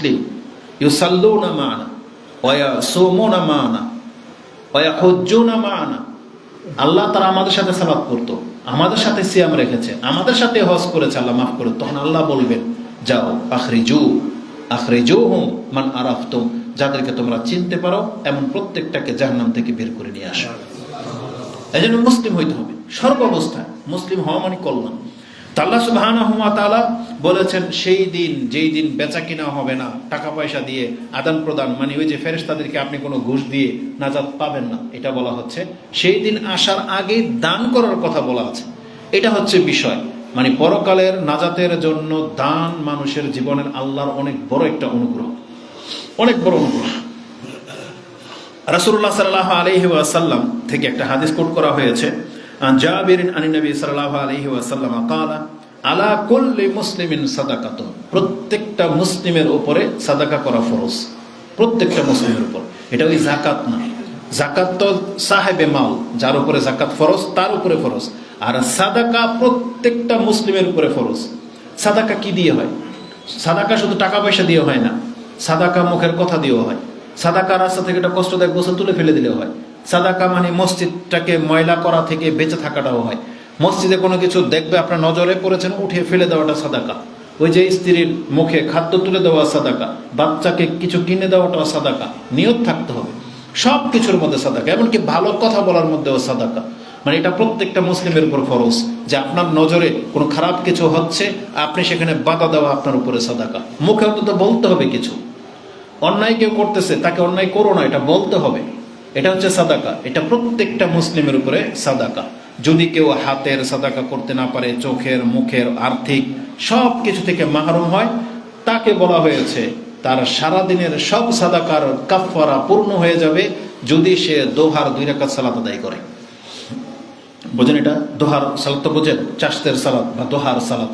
মুসলিম ইউসাল্লুনা মা'না ওয়া ইয়াসুমুনা মা'না ওয়া ইয়াহুজ্জুনা মা'না। আল্লাহ তারা আমাদের সাথে সালাত করতো, আমাদের সাথে সিয়াম রেখেছে, আমাদের সাথে হজ করেছে, আল্লাহ মাফ করে। তখন আল্লাহ বলবেন, যাও আখরিজুহুম মান আরাফতুম, যাদেরকে তোমরা চিনতে পারো এমন প্রত্যেকটাকে জাহান্নাম থেকে বের করে নিয়ে আসো। এই জন্য মুসলিম হইতে হবে সর্বাবস্থায়। মুসলিম হওয়া মানে কল্যাণ। আল্লাহ সুবহানাহু ওয়া তাআলা বলেছেন, সেই দিন যেই দিন বেচা কিনা হবে না টাকা পয়সা দিয়ে, আদান প্রদান, মানে ওই যে ফেরেশতাদেরকে আপনি কোনো ঘুষ দিয়ে নাজাত পাবেন না, এটা বলা হচ্ছে। সেই দিন আসার আগে দান করার কথা বলা আছে, এটা হচ্ছে বিষয়। মানে পরকালের নাজাতের জন্য দান মানুষের জীবনের আল্লাহর অনেক বড় একটা অনুগ্রহ, অনেক বড় অনুগ্রহ। রাসূলুল্লাহ সাল্লাল্লাহু আলাইহি ওয়াসাল্লাম থেকে একটা হাদিস কোট করা হয়েছে, জাবির আনিন নবী সাল্লাল্লাহু আলাইহি ওয়াসাল্লাম ক্বালা আলা কুল্লি মুসলিমিন সাদাকাতুন, প্রত্যেকটা মুসলিমের উপরে সাদাকা করা ফরজ, প্রত্যেকটা মুসলিমের উপর। এটা ওই যাকাত না, যাকাত তো সাহেবে মাল, যার উপরে যাকাত ফরজ তার উপরে ফরজ, আর সাদাকা প্রত্যেকটা মুসলিমের উপরে ফরজ। সাদাকা কি দিয়ে হয়? সাদাকা শুধু টাকা পয়সা দিয়ে হয় না, সাদাকা মুখের কথা দিয়েও হয়। সাদাকা রাস্তা থেকে একটা কষ্টদায়ক গোসল তুলে ফেলে দিলেও হয়। সাদাকা মানে মসজিদটাকে ময়লা করা থেকে বেঁচে থাকাটাও হয়। মসজিদে কোনো কিছু দেখবে আপনার নজরে পড়েছেন, উঠিয়ে ফেলে দেওয়াটা সাদাকা। ওই যে স্ত্রীর মুখে খাদ্য তুলে দেওয়া সাদাকা, বাচ্চাকে কিছু কিনে দেওয়াটাও সাদাকা। নিয়ত থাকতে হবে সব কিছুর মধ্যে সাদাকা, এমনকি ভালো কথা বলার মধ্যেও সাদাকা। মানে এটা প্রত্যেকটা মুসলিমের উপর ফরজ, যে আপনার নজরে কোনো খারাপ কিছু হচ্ছে, আপনি সেখানে বাধা দেওয়া আপনার উপরে সাদাকা। মুখে অন্তত বলতে হবে কিছু, অন্যায় কেউ করতেছে তাকে অন্যায় করো না, এটা বলতে হবে, এটা হচ্ছে সাদাকা। এটা প্রত্যেকটা মুসলিমের উপরে সাদাকা। যদি কেউ হাতের সাদাকা করতে না পারে, চোখের, মুখের, আর্থিক সব কিছু থেকে মাহরুম হয়, তাকে বলা হয়েছে তার সারাদিনের সব সাদাকার কাফারা পূর্ণ হয়ে যাবে যদি সে দোহার 2 রাকাত সালাত আদায় করে। বোঝেন এটা? দোহার সালাত তো বোঝেন, চাশতের সালাত বা দোহার সালাত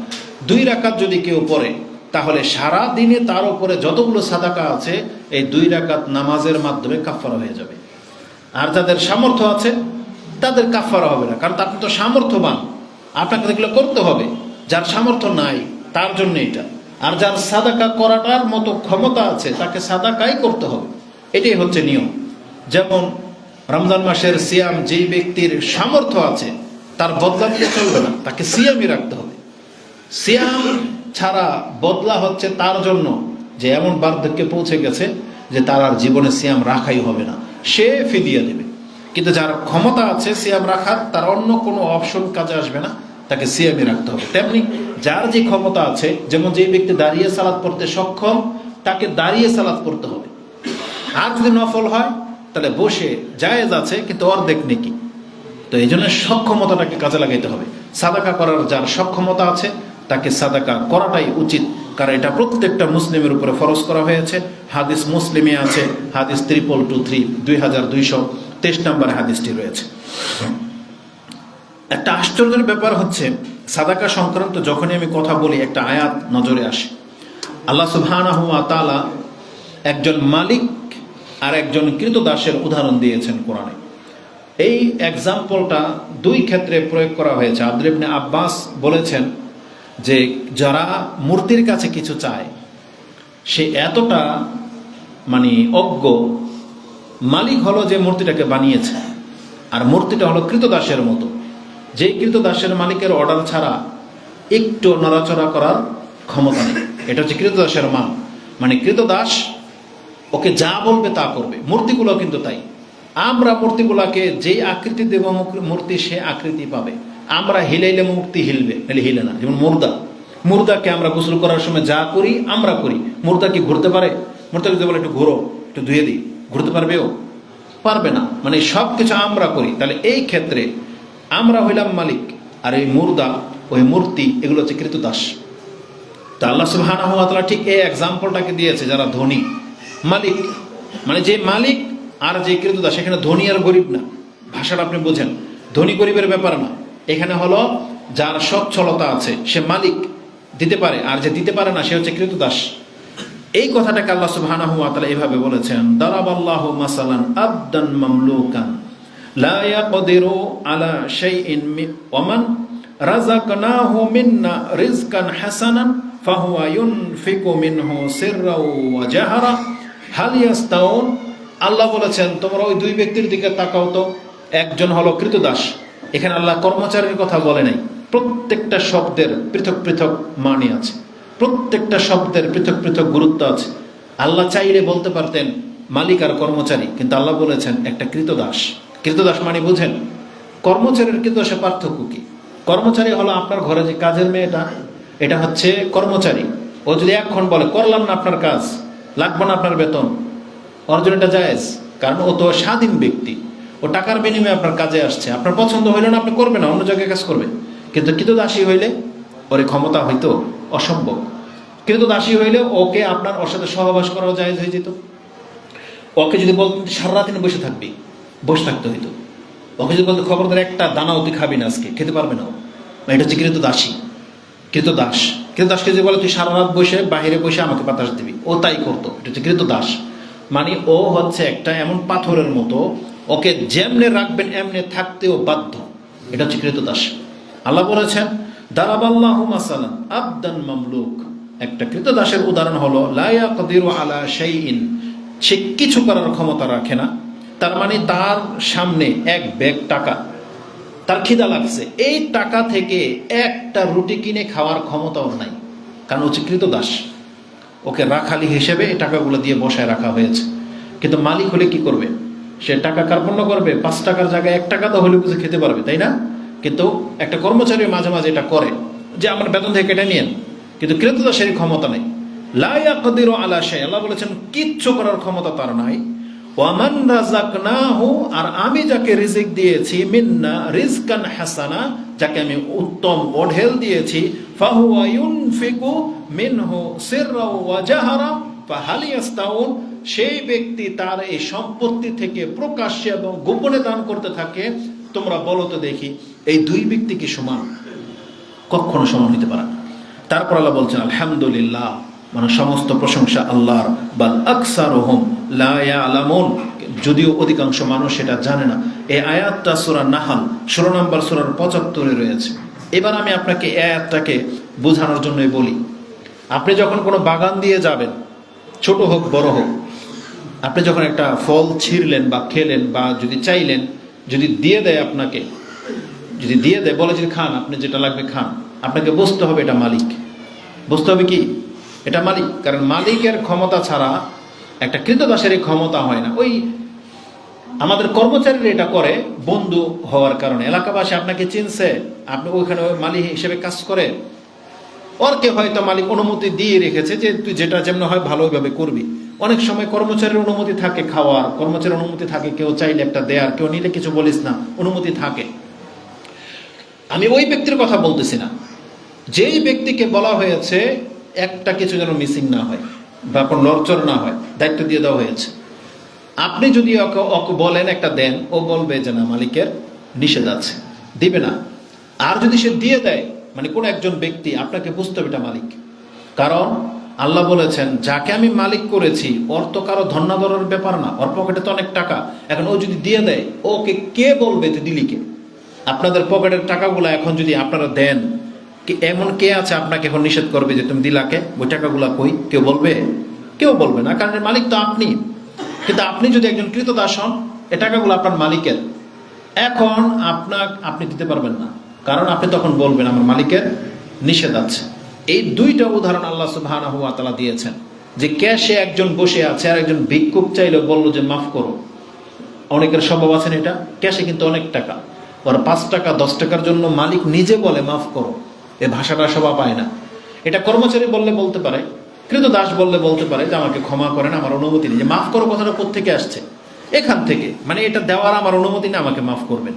2 রাকাত যদি কেউ পড়ে, তাহলে সারা দিনে তার উপরে যতগুলো সাদাকা আছে এই 2 রাকাত নামাজের মাধ্যমে কাফারা হয়ে যাবে। আর যাদের সামর্থ্য আছে তাদের কাফারা হবে না, কারণ আপনি তো সামর্থ্যবান, আপনাকে এগুলো করতে হবে। যার সামর্থ্য নাই তার জন্য এটা। আর যার সাদাকা করাটার মতো ক্ষমতা আছে তাকে সাদাকাই করতে হবে, এটাই হচ্ছে নিয়ম। যেমন রমজান মাসের সিয়াম যেই ব্যক্তির সামর্থ্য আছে তার বদলা দিতে চলবে না, তাকে সিয়ামই রাখতে হবে। সিয়াম ছাড়া বদলা হচ্ছে তার জন্য যে এমন বার্ধক্যে পৌঁছে গেছে যে তার আর জীবনে সিয়াম রাখাই হবে না, সে ফিদিয়া দেবে। কিন্তু যার ক্ষমতা আছে সিয়াম রাখার, তার অন্য কোনো অপশন কাজে আসবে না, তাকে সিয়ামই রাখতে হবে। তেমনি যার যে ক্ষমতা আছে, যেমন যে ব্যক্তি দাঁড়িয়ে সালাত পড়তে সক্ষম, তাকে দাঁড়িয়ে সালাত করতে হবে। আর যদি নফল হয় তাহলে বসে জায়েজ আছে, কিন্তু অর্ধেক নেকি। তো এই জন্য সক্ষমতাটাকে কাজে লাগাইতে হবে। সাদাকা করার যার সক্ষমতা আছে তাকে সাদাকা করাটাই উচিত, কারণ এটা প্রত্যেকটা মুসলিমের উপরে ফরজ করা হয়েছে। হাদিস মুসলিমে আছে, হাদিস 2223 2223 নম্বর হাদিসটি রয়েছে। একটা আশ্চর্যের ব্যাপার হচ্ছে, সাদাকা সংক্রান্ত যখনই আমি কথা বলি একটা আয়াত নজরে আসে। আল্লাহ সুবহানাহু ওয়া তাআলা একজন মালিক আর একজন কৃতদাসের উদাহরণ দিয়েছেন কোরআনে। এই এক্সাম্পলটা 2 ক্ষেত্রে প্রয়োগ করা হয়েছে। আব্দুল্লাহ ইবনে আব্বাস বলেছেন যে যারা মূর্তির কাছে কিছু চায়, সে এতটা মানে অজ্ঞ, মালিক হলো যে মূর্তিটাকে বানিয়েছে, আর মূর্তিটা হলো কৃতদাসের মতো, যে কৃতদাসের মালিকের অর্ডার ছাড়া একটু নড়াচড়া করার ক্ষমতা নেই। এটা হচ্ছে কৃতদাসের মান। মানে কৃতদাস ওকে যা বলবে তা করবে। মূর্তিগুলো কিন্তু তাই। আমরা মূর্তিগুলাকে যেই আকৃতি দেব মূর্তি সে আকৃতি পাবে। আমরা হিলাইলে মূর্তি হিলবে, নাহলে হিলে না। যেমন মুর্দাকে আমরা গোসল করার সময় যা করি আমরা করি। মুর্দা কি ঘুরতে পারে? মুর্দাকে যদি বলে একটু ঘুরো, একটু ধুয়ে দিই, ঘুরতে পারবে? ও পারবে না। মানে সব কিছু আমরা করি। তাহলে এই ক্ষেত্রে আমরা হইলাম মালিক, আর এই মুর্দা, ওই মূর্তি, এগুলো হচ্ছে কৃতদাস। তা আল্লাহ সুবহানাহু ওয়া তাআলা ঠিক এই এক্সাম্পলটাকে দিয়েছে যারা ধনী। মালিক মানে যে মালিক আর যে কৃতদাস, এখানে ধনী আর গরিব না, ভাষাটা আপনি বোঝেন। ধনী গরিবের ব্যাপার না, এখানে হলো যার সচ্ছলতা আছে সে মালিক, দিতে পারে, আর যে দিতে পারে না সে হচ্ছে কৃতদাস। এই কথাটাকে আল্লাহ সুবহানাহু ওয়া তাআলা এইভাবে বলেছেন, দারাবাল্লাহু মাসালান আবদান মামলুকান লা ইয়াকদিরু আলা শাইইন ওয়া মান রাযাকনাহু মিন্না রিজকান হাসানান ফাহুয়া ইউনফিকু মিনহু সিররাও ওয়া জাহরা হাল ইয়াস্তাউন। আল্লাহ বলেছেন তোমরা ওই দুই ব্যক্তির দিকে তাকাও তো, একজন হলো কৃতদাস। এখানে আল্লাহ কর্মচারীর কথা বলে নাই। প্রত্যেকটা শব্দের পৃথক পৃথক মানে আছে, প্রত্যেকটা শব্দের পৃথক পৃথক গুরুত্ব আছে। আল্লাহ চাইলে বলতে পারতেন মালিক আর কর্মচারী, কিন্তু আল্লাহ বলেছেন একটা কৃতদাস। কৃতদাস মানে বুঝেন, কর্মচারীর কৃতদাসের পার্থক্য কি? কর্মচারী হলো আপনার ঘরে যে কাজের মেয়েটা, এটা হচ্ছে কর্মচারী। ও যদি এখন বলে করলাম না আপনার কাজ, লাগবে না আপনার বেতন, ওর জন্য এটা জায়েজ, কারণ ও তো স্বাধীন ব্যক্তি, ও টাকার বিনিময়ে আপনার কাজে আসছে। আপনার পছন্দ হইলে না আপনি করবেন না, অন্য জায়গায় কাজ করবে। কিন্তু কৃতদাসী হইলে ওর ক্ষমতা হইতো অসম্ভব। কৃতদাসী হইলে ওকে আপনার ওর সাথে সহবাস করাও জায়েজ হয়ে যেত। ওকে যদি বলতেন সারা রাত বসে থাকবি, বসে থাকতে হইতো। ওকে যদি বলতে খবরদার একটা দানা তুই খাবি না, আজকে খেতে পারবে না, এটা হচ্ছে কৃতদাসী। কৃতদাস, কৃতদাসকে যদি বলে তুই সারা রাত বসে বাইরে বসে আমাকে বাতাস দিবি, ও তাই করতো, এটা হচ্ছে কৃতদাস। মানে ও হচ্ছে একটা এমন পাথরের মতো, ওকে যেমনে রাখবেন এমনে থাকতেও বাধ্য, এটা হচ্ছে কৃতদাস। আল্লাহ বলেছেন দারাবাল্লাহু মাসালান আবদান মামলুক। একটা কৃতদাসের উদাহরণ হলো লা ইয়াকদিরু আলা শাইইন, সে কিছু করার ক্ষমতা রাখে না। তার মানে তার সামনে এক ব্যাগ টাকা, তার খিদা লাগছে, এই টাকা থেকে একটা রুটি কিনে খাওয়ার ক্ষমতা ওর নাই, কারণ হচ্ছে কৃতদাস। ওকে রাখালি হিসেবে এই টাকাগুলো দিয়ে বসায় রাখা হয়েছে। কিন্তু মালিক হলে কি করবে? সে টাকা কার্পণ্য করবে, 5 টাকার জায়গায় 1 টাকা তো হলে বুঝে খেতে পারবে, তাই না? কিন্তু একটা কর্মচারী মাঝে মাঝে এটা করে যে আমার বেতন থেকে কেটে নিয়েন, কিন্তু কৃতদাসের ক্ষমতা নেই। লা ইয়াকদিরু আলা শাই, আল্লাহ বলেছেন কিচ্ছু করার ক্ষমতা তার নাই। ওয়ামান রাযাকনাহু, আর আমি যাকে রিজিক দিয়েছি, মিন্না রিজকান হাসানা, যাকে আমি উত্তম ওঢেল দিয়েছি, ফাহুয়া ইউনফিকু মিনহু সিররাও ওয়া জাহরা ফাহাল ইয়াস্তাউন, সেই ব্যক্তি তার এই সম্পত্তি থেকে প্রকাশ্যে এবং গোপনে দান করতে থাকে। তোমরা বলো তো দেখি এই দুই ব্যক্তি কি সমান? কখনো সমান হতে পারে না। তারপর আল্লাহ বলছেন আলহামদুলিল্লাহ, মানে সমস্ত প্রশংসা আল্লাহর, বাল আকসারুহুম লা ইয়ালামুন, যদিও অধিকাংশ মানুষ সেটা জানে না। এই আয়াতটা সূরা নাহল 16 নম্বর সূরার 75-এ রয়েছে। এবার আমি আপনাকে এই আয়াতটাকে বোঝানোর জন্যই বলি। আপনি যখন কোনো বাগান দিয়ে যাবেন, ছোট হোক বড় হোক, আপনি যখন একটা ফল ছিঁড়লেন বা খেলেন বা যদি চাইলেন, যদি দিয়ে দেয় আপনাকে, যদি দিয়ে দেয় বলে যদি খান, আপনি যেটা লাগবে খান, আপনাকে বুঝতে হবে এটা মালিক। বুঝতে হবে কি এটা মালিক, কারণ মালিকের ক্ষমতা ছাড়া একটা কৃতদাসের ক্ষমতা হয় না। ওই আমাদের কর্মচারীরা এটা করে বন্ধু হওয়ার কারণে, এলাকাবাসী আপনাকে চিনছে, আপনি ওইখানে মালিক হিসেবে কাজ করে, ওরকে হয়তো মালিক অনুমতি দিয়ে রেখেছে যে তুই যেটা যেমন হয় ভালোভাবে করবি। অনেক সময় কর্মচারীর অনুমতি থাকে খাওয়ার, কর্মচারীর অনুমতি থাকে কেউ চাইলে একটা দেয়ার, কেউ নিলে কিছু বলিস না, অনুমতি থাকে। আমি ওই ব্যক্তির কথা বলতেছি না, যেই ব্যক্তিকে বলা হয়েছে একটা কিছু যেন মিসিং না হয় বা কোনো লড়চড় না হয়, দায়িত্ব দিয়ে দেওয়া হয়েছে। আপনি যদি ওকে বলেন একটা দেন, ও বলবে যে না মালিকের নিষেধ আছে, দিবে না। আর যদি সে দিয়ে দেয়, মানে কোন একজন ব্যক্তি, আপনাকে বুঝতে হবে এটা মালিক। কারণ আল্লাহ বলেছেন যাকে আমি মালিক করেছি ওর তো কারো ধন্যাদরের ব্যাপার না, ওর পকেটে তো অনেক টাকা। এখন ও যদি দিয়ে দেয়, ওকে কে বলবে তুই দিলি কে? আপনাদের পকেটের টাকাগুলো এখন যদি আপনারা দেন, এমন কে আছে আপনাকে এখন নিষেধ করবে যে তুমি দিলাকে, ওই টাকাগুলা কই? কেউ বলবে? কেউ বলবে না, কারণ মালিক তো আপনি। কিন্তু আপনি যদি একজন কৃতদাস হন, এ টাকাগুলো আপনার মালিকের, এখন আপনি দিতে পারবেন না, কারণ আপনি তখন বলবেন আমার মালিকের নিষেধ আছে। এই দুইটা উদাহরণ আল্লাহ সুবহানাহু ওয়া তাআলা দিয়েছেন, যে ক্যাশে একজন বসে আছে আর একজন ভিক্ষুক চাইলে বললো যে মাফ করো। অনেকের স্বভাব আছেন এটা, ক্যাশে কিন্তু অনেক টাকা, ওর 5 টাকা 10 টাকার জন্য মালিক নিজে বলে মাফ করো, এই ভাষাটা সভা পায় না। এটা কর্মচারী বললে বলতে পারে, কৃতদাস বললে বলতে পারে যে আমাকে ক্ষমা করেন, আমার অনুমতি নেই। যে মাফ করো কথাটা কোত্থেকে আসছে? এখান থেকে, মানে এটা দেওয়ার আমার অনুমতি নেই, আমাকে মাফ করবেন।